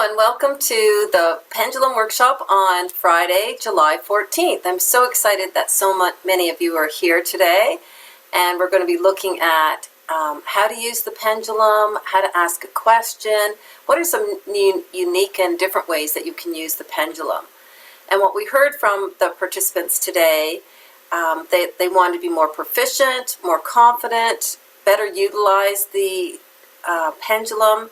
and welcome to the Pendulum Workshop on Friday, July 14th. I'm so excited that many of you are here today, and we're going to be looking at how to use the pendulum, how to ask a question, what are some unique and different ways that you can use the pendulum. And what we heard from the participants today, they wanted to be more proficient, more confident, better utilize the pendulum,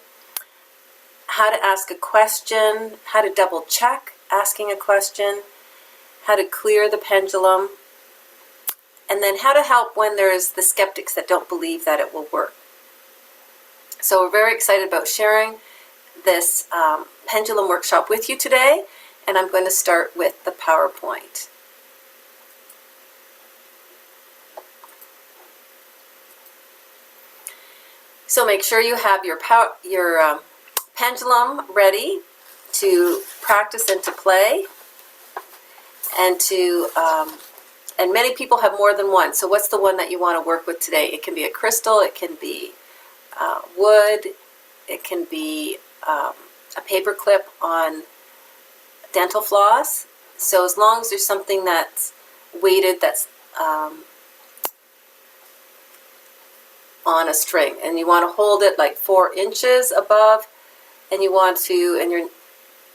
how to ask a question, how to double check asking a question, how to clear the pendulum, and then how to help when there's the skeptics that don't believe that it will work. So we're very excited about sharing this pendulum workshop with you today, and I'm going to start with the PowerPoint. So make sure you have your pendulum ready to practice and to play, and and many people have more than one. So what's the one that you want to work with today? It can be a crystal, it can be wood, it can be a paper clip on dental floss. So as long as there's something that's weighted, that's on a string, and you want to hold it like 4 inches above, and you want your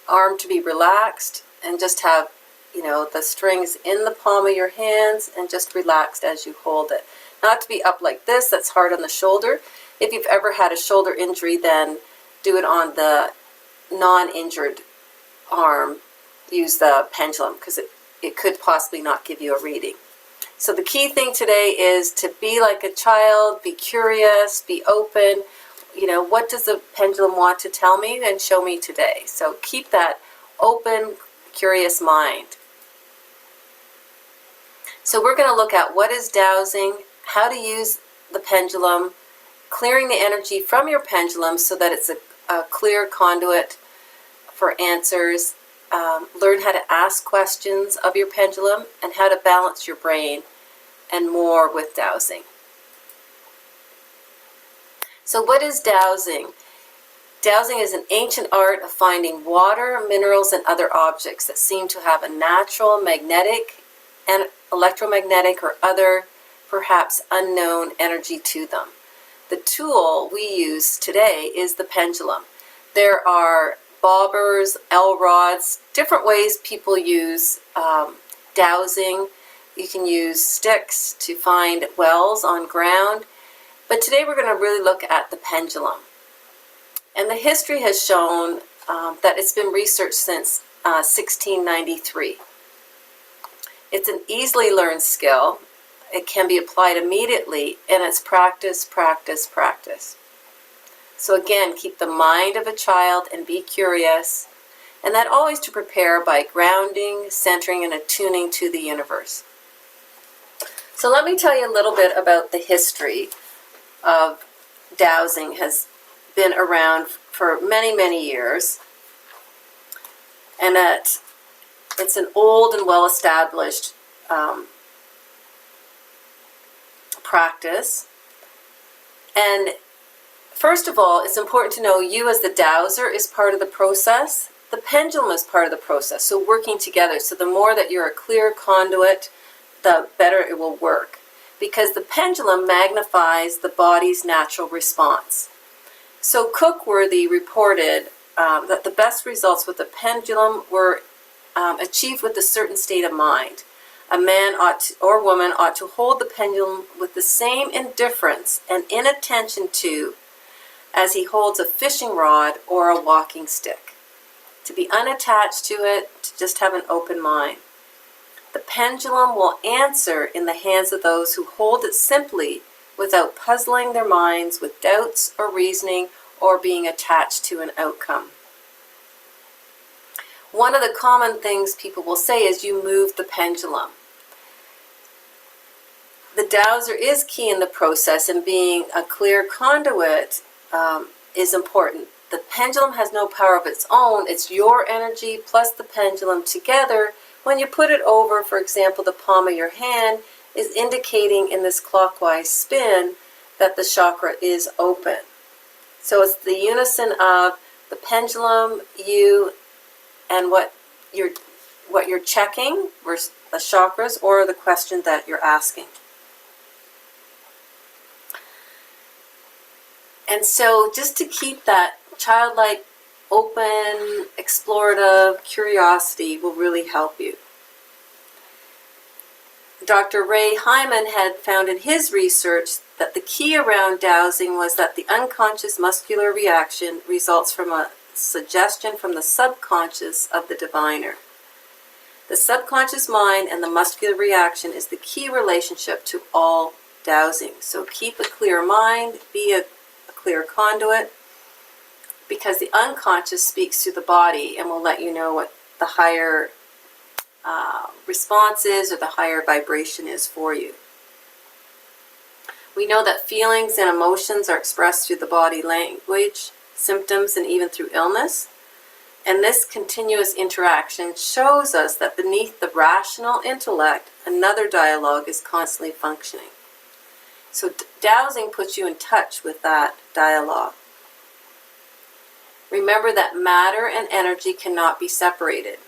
arm to be relaxed and just have, the strings in the palm of your hands and just relaxed as you hold it. Not to be up like this, that's hard on the shoulder. If you've ever had a shoulder injury, then do it on the non-injured arm. Use the pendulum because it could possibly not give you a reading. So the key thing today is to be like a child, be curious, be open. What does the pendulum want to tell me and show me today? So keep that open, curious mind. So we're going to look at what is dowsing, how to use the pendulum, clearing the energy from your pendulum so that it's a clear conduit for answers, learn how to ask questions of your pendulum, and how to balance your brain, and more with dowsing. So what is dowsing? Dowsing is an ancient art of finding water, minerals, and other objects that seem to have a natural magnetic and electromagnetic or other, perhaps unknown energy to them. The tool we use today is the pendulum. There are bobbers, L-rods, different ways people use dowsing. You can use sticks to find wells on ground. But today we're going to really look at the pendulum. And the history has shown that it's been researched since 1693. It's an easily learned skill. It can be applied immediately, and it's practice, practice, practice. So again, keep the mind of a child and be curious, and that always to prepare by grounding, centering, and attuning to the universe. So let me tell you a little bit about the history of dowsing. Has been around for many, many years, and that it's an old and well-established practice. And first of all, it's important to know you as the dowser is part of the process. The pendulum is part of the process, so working together. So the more that you're a clear conduit, the better it will work, because the pendulum magnifies the body's natural response. So Cookworthy reported that the best results with the pendulum were achieved with a certain state of mind. A man or woman ought to hold the pendulum with the same indifference and inattention to as he holds a fishing rod or a walking stick. To be unattached to it, to just have an open mind. The pendulum will answer in the hands of those who hold it simply without puzzling their minds with doubts or reasoning or being attached to an outcome. One of the common things people will say is you move the pendulum. The dowser is key in the process, and being a clear conduit is important. The pendulum has no power of its own. It's your energy plus the pendulum together. When you put it over, for example, the palm of your hand, is indicating in this clockwise spin that the chakra is open. So it's the unison of the pendulum, you, and what you're checking, versus the chakras, or the question that you're asking. And so just to keep that childlike, open, explorative curiosity will really help you. Dr. Ray Hyman had found in his research that the key around dowsing was that the unconscious muscular reaction results from a suggestion from the subconscious of the diviner. The subconscious mind and the muscular reaction is the key relationship to all dowsing. So keep a clear mind, be a clear conduit, because the unconscious speaks to the body and will let you know what the higher response is, or the higher vibration is for you. We know that feelings and emotions are expressed through the body language, symptoms, and even through illness. And this continuous interaction shows us that beneath the rational intellect, another dialogue is constantly functioning. So dowsing puts you in touch with that dialogue. Remember that matter and energy cannot be separated.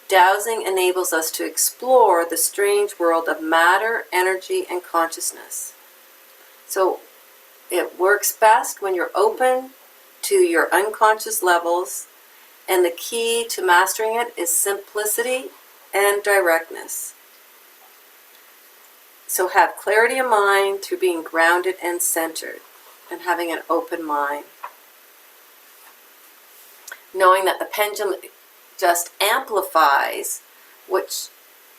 Dowsing enables us to explore the strange world of matter, energy, and consciousness. So it works best when you're open to your unconscious levels, and the key to mastering it is simplicity and directness. So have clarity of mind through being grounded and centered and having an open mind. Knowing that the pendulum just amplifies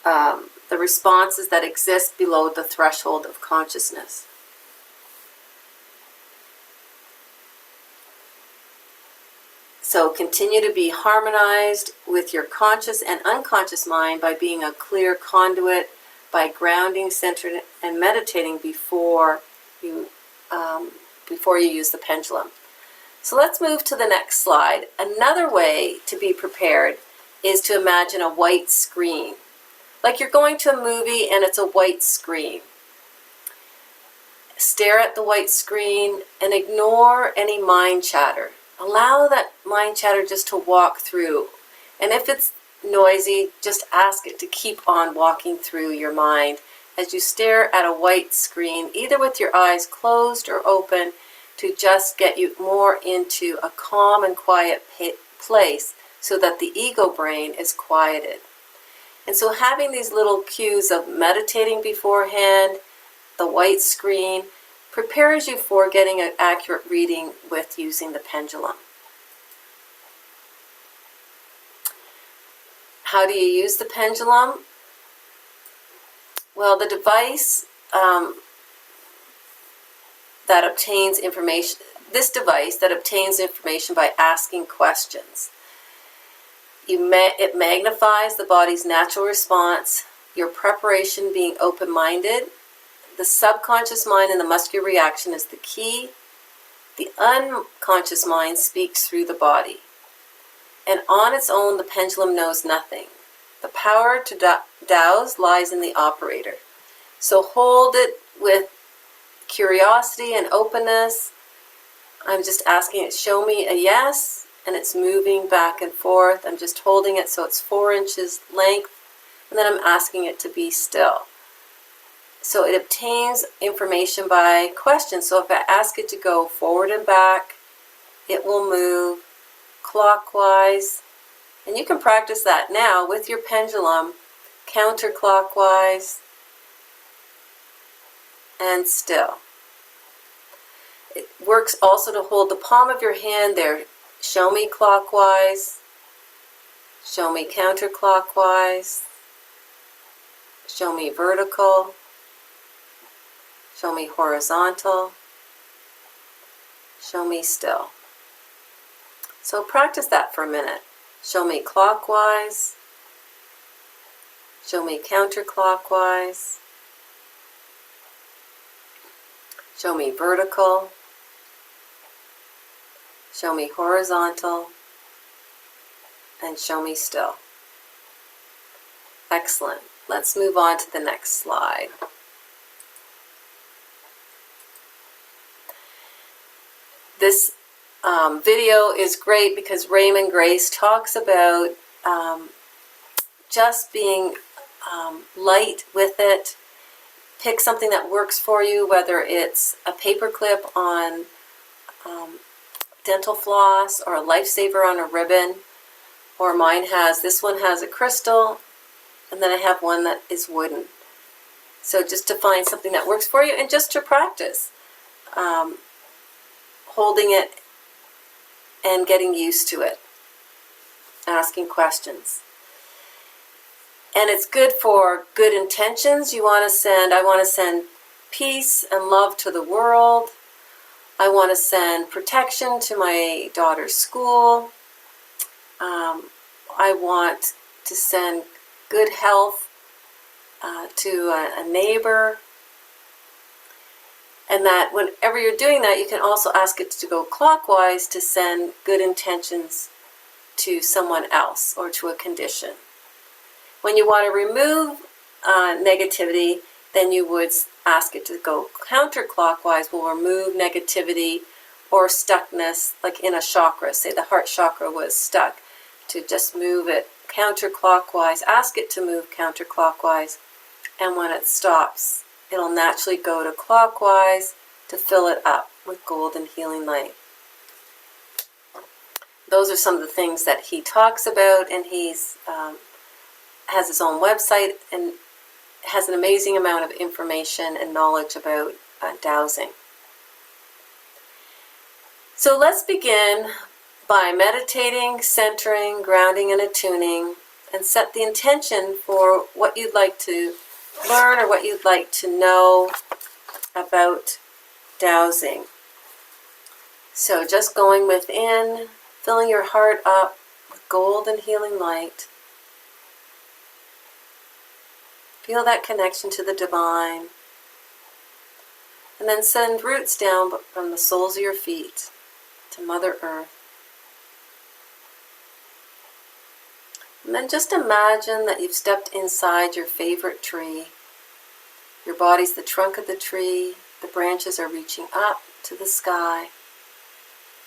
the responses that exist below the threshold of consciousness. So continue to be harmonized with your conscious and unconscious mind by being a clear conduit, by grounding, centered, and meditating before you use the pendulum. So let's move to the next slide. Another way to be prepared is to imagine a white screen. Like you're going to a movie and it's a white screen. Stare at the white screen and ignore any mind chatter. Allow that mind chatter just to walk through. And if it's noisy, just ask it to keep on walking through your mind as you stare at a white screen, either with your eyes closed or open, to just get you more into a calm and quiet place so that the ego brain is quieted. And so having these little cues of meditating beforehand, the white screen, prepares you for getting an accurate reading with using the pendulum. How do you use the pendulum? Well, the device that obtains information by asking questions. It magnifies the body's natural response, your preparation being open-minded. The subconscious mind and the muscular reaction is the key. The unconscious mind speaks through the body. And on its own, the pendulum knows nothing. The power to douse lies in the operator. So hold it with curiosity and openness. I'm just asking it, show me a yes, and it's moving back and forth. I'm just holding it so it's 4 inches length, and then I'm asking it to be still. So it obtains information by questions. So if I ask it to go forward and back, it will move clockwise. And you can practice that now with your pendulum, counterclockwise and still. It works also to hold the palm of your hand there. Show me clockwise, show me counterclockwise, show me vertical, show me horizontal, show me still. So practice that for a minute. Show me clockwise, show me counterclockwise, show me vertical, show me horizontal, and show me still. Excellent. Let's move on to the next slide. This video is great because Raymond Grace talks about just being light with it. Pick something that works for you, whether it's a paper clip on dental floss or a lifesaver on a ribbon, or this one has a crystal, and then I have one that is wooden. So just to find something that works for you and just to practice holding it and getting used to it, asking questions. And it's good for good intentions. I want to send peace and love to the world. I want to send protection to my daughter's school. I want to send good health to a neighbor. And that whenever you're doing that, you can also ask it to go clockwise to send good intentions to someone else or to a condition. When you want to remove negativity, then you would ask it to go counterclockwise, will remove negativity or stuckness, like in a chakra. Say the heart chakra was stuck, to just move it counterclockwise, ask it to move counterclockwise, and when it stops, it'll naturally go to clockwise to fill it up with golden healing light. Those are some of the things that he talks about, and he's has his own website and has an amazing amount of information and knowledge about dowsing. So let's begin by meditating, centering, grounding, and attuning, and set the intention for what you'd like to learn or what you'd like to know about dowsing. So just going within, filling your heart up with golden healing light. Feel that connection to the divine. And then send roots down from the soles of your feet to Mother Earth. And then just imagine that you've stepped inside your favorite tree. Your body's the trunk of the tree. The branches are reaching up to the sky,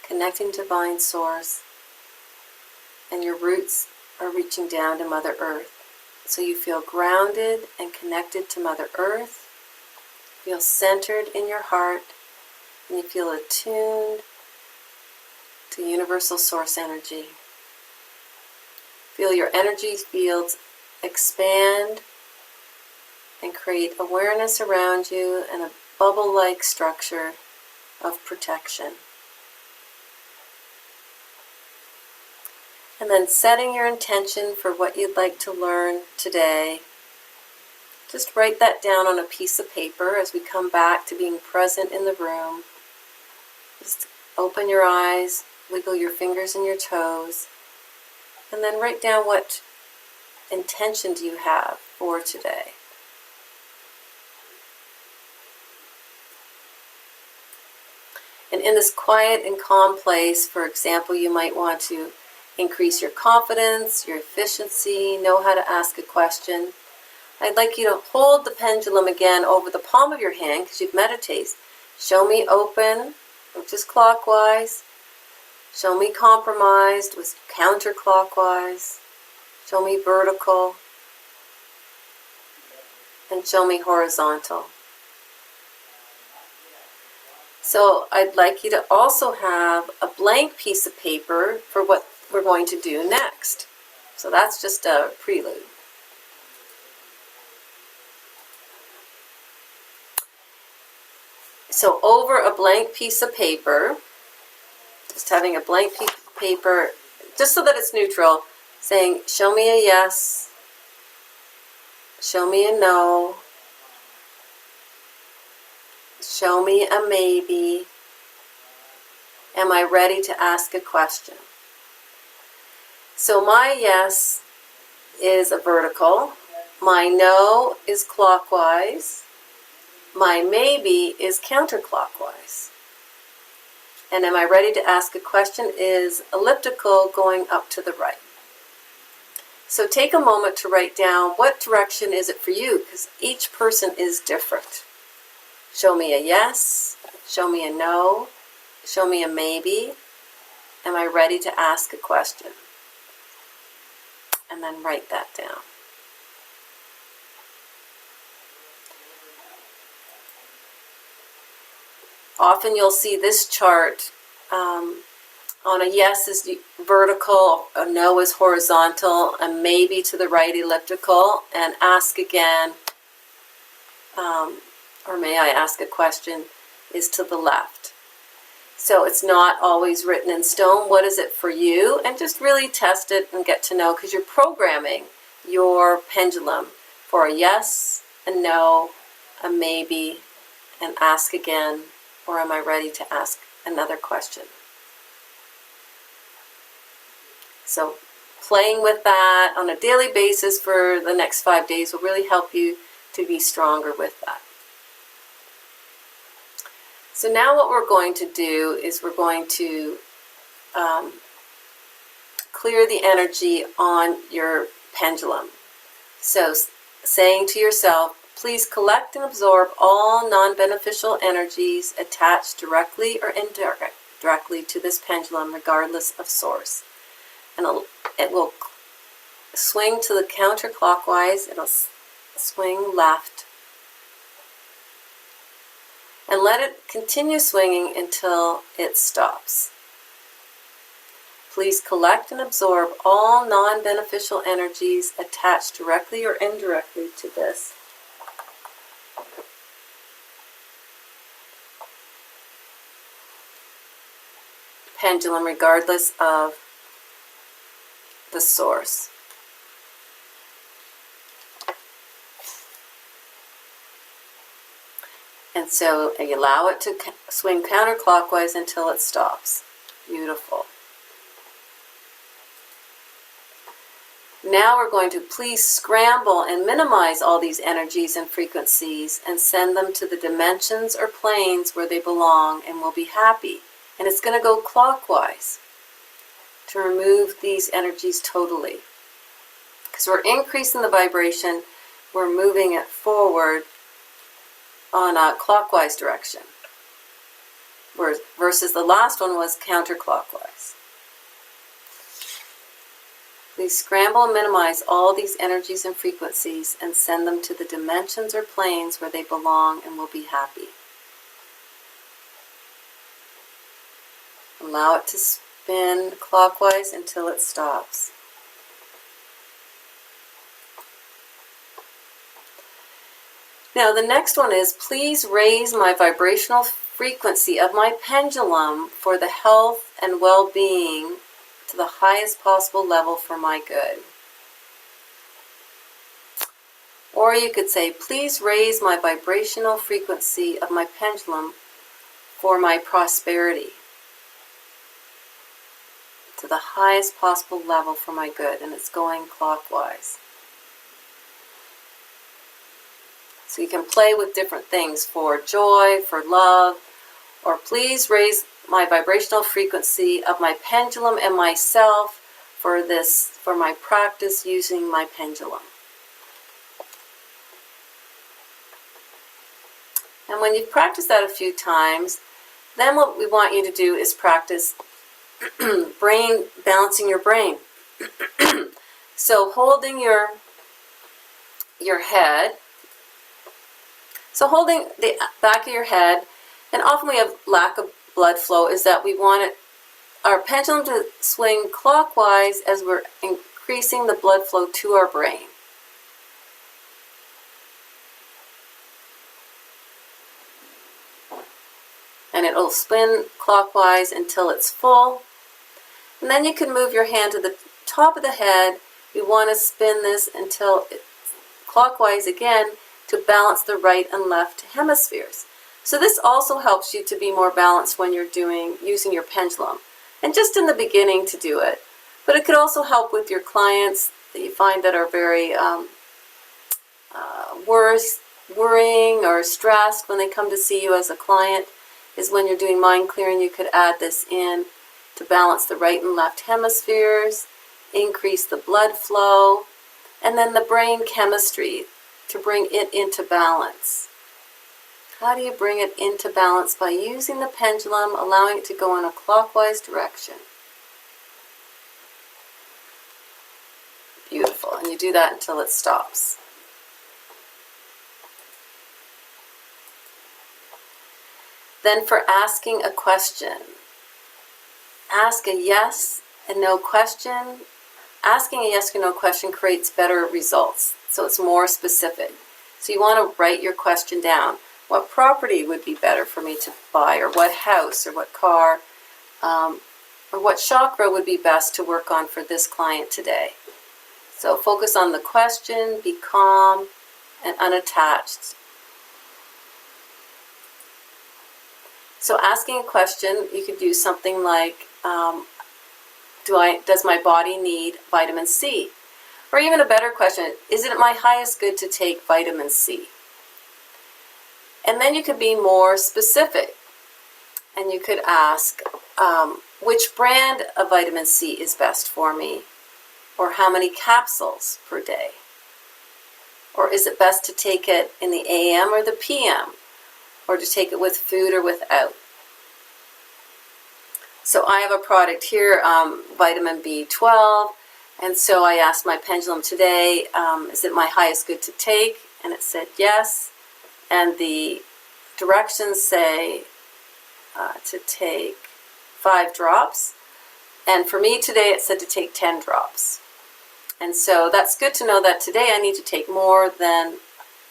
connecting to Divine Source. And your roots are reaching down to Mother Earth. So you feel grounded and connected to Mother Earth. Feel centered in your heart. And you feel attuned to universal source energy. Feel your energy fields expand and create awareness around you and a bubble-like structure of protection. And then setting your intention for what you'd like to learn today. Just write that down on a piece of paper as we come back to being present in the room. Just open your eyes, wiggle your fingers and your toes, and then write down what intention do you have for today. And in this quiet and calm place, for example, you might want to increase your confidence, your efficiency, know how to ask a question. I'd like you to hold the pendulum again over the palm of your hand because you've meditated. Show me open, which is clockwise. Show me compromised, which is counterclockwise. Show me vertical. And show me horizontal. So I'd like you to also have a blank piece of paper for what we're going to do next. So that's just a prelude. So over a blank piece of paper, just having a blank piece of paper, just so that it's neutral, saying, show me a yes, show me a no, show me a maybe, am I ready to ask a question? So my yes is a vertical, my no is clockwise, my maybe is counterclockwise. And am I ready to ask a question is elliptical going up to the right. So take a moment to write down what direction is it for you, because each person is different. Show me a yes, show me a no, show me a maybe, am I ready to ask a question? And then write that down. Often you'll see this chart on a yes is vertical, a no is horizontal, a maybe to the right elliptical, and ask again, or may I ask a question, is to the left. So it's not always written in stone. What is it for you? And just really test it and get to know, because you're programming your pendulum for a yes, a no, a maybe, and ask again, or am I ready to ask another question? So playing with that on a daily basis for the next 5 days will really help you to be stronger with that. So now what we're going to do is we're going to clear the energy on your pendulum. So saying to yourself, please collect and absorb all non-beneficial energies attached directly or indirectly to this pendulum, regardless of source. And it will swing to the counterclockwise. It'll swing left. And let it continue swinging until it stops. Please collect and absorb all non-beneficial energies attached directly or indirectly to this pendulum, regardless of the source. And so you allow it to swing counterclockwise until it stops. Beautiful. Now we're going to please scramble and minimize all these energies and frequencies and send them to the dimensions or planes where they belong and will be happy. And it's going to go clockwise to remove these energies totally. Because we're increasing the vibration, we're moving it forward on a clockwise direction, versus the last one was counterclockwise. Please scramble and minimize all these energies and frequencies and send them to the dimensions or planes where they belong and will be happy. Allow it to spin clockwise until it stops. Now the next one is, please raise my vibrational frequency of my pendulum for the health and well-being to the highest possible level for my good. Or you could say, please raise my vibrational frequency of my pendulum for my prosperity to the highest possible level for my good. And it's going clockwise. So you can play with different things for joy, for love, or please raise my vibrational frequency of my pendulum and myself for my practice using my pendulum. And when you've practiced that a few times, then what we want you to do is practice balancing your brain. So holding your head. So holding the back of your head, and often we have lack of blood flow, is that we want our pendulum to swing clockwise as we're increasing the blood flow to our brain. And it'll spin clockwise until it's full. And then you can move your hand to the top of the head. You want to spin this until it's clockwise again to balance the right and left hemispheres. So this also helps you to be more balanced when you're using your pendulum. And just in the beginning to do it. But it could also help with your clients that you find that are very worrying or stressed when they come to see you as a client, is when you're doing mind clearing, you could add this in to balance the right and left hemispheres, increase the blood flow, and then the brain chemistry to bring it into balance. How do you bring it into balance? By using the pendulum, allowing it to go in a clockwise direction. Wonderful. And you do that until it stops. Then for asking a question, ask a yes and no question. Asking a yes or no question creates better results, so it's more specific. So you want to write your question down. What property would be better for me to buy, or what house, or what car, or what chakra would be best to work on for this client today? So focus on the question, be calm and unattached. So asking a question, you could do something like, does my body need vitamin C? Or even a better question, is it my highest good to take vitamin C? And then you could be more specific. And you could ask, which brand of vitamin C is best for me? Or how many capsules per day? Or is it best to take it in the AM or the PM? Or to take it with food or without? So I have a product here, vitamin B12, and so I asked my pendulum today, is it my highest good to take? And it said yes, and the directions say to take 5 drops, and for me today it said to take 10 drops. And so that's good to know that today I need to take more than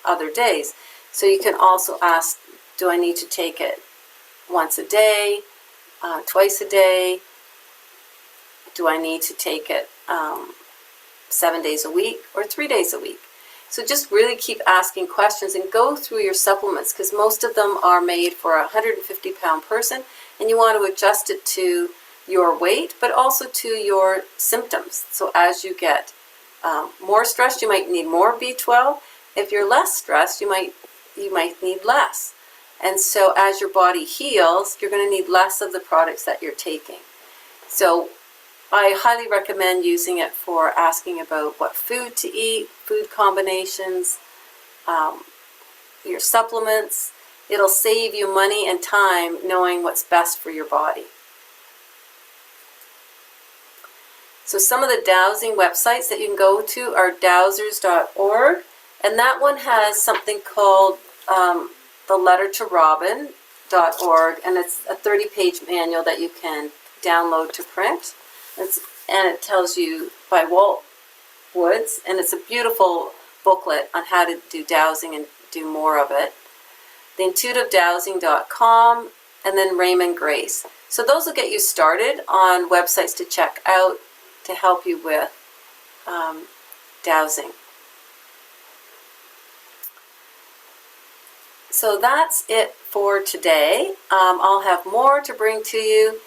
other days. So you can also ask, do I need to take it once a day, twice a day? Do I need to take it 7 days a week or 3 days a week? So just really keep asking questions and go through your supplements, because most of them are made for a 150-pound person, and you want to adjust it to your weight, but also to your symptoms. So as you get more stressed, you might need more B12. If you're less stressed, you might need less. And so as your body heals, you're going to need less of the products that you're taking. So I highly recommend using it for asking about what food to eat, food combinations, your supplements. It'll save you money and time knowing what's best for your body. So some of the dowsing websites that you can go to are dowsers.org, and that one has something called the letter to Robin.org, and it's a 30-page manual that you can download to print. And it tells you by Walt Woods, and it's a beautiful booklet on how to do dowsing and do more of it. theintuitivedowsing.com, and then Raymond Grace. So those will get you started on websites to check out to help you with dowsing. So that's it for today. I'll have more to bring to you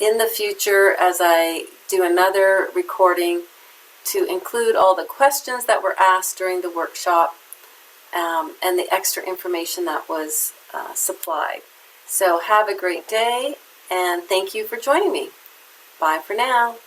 in the future as I do another recording to include all the questions that were asked during the workshop and the extra information that was supplied. So have a great day, and thank you for joining me. Bye for now.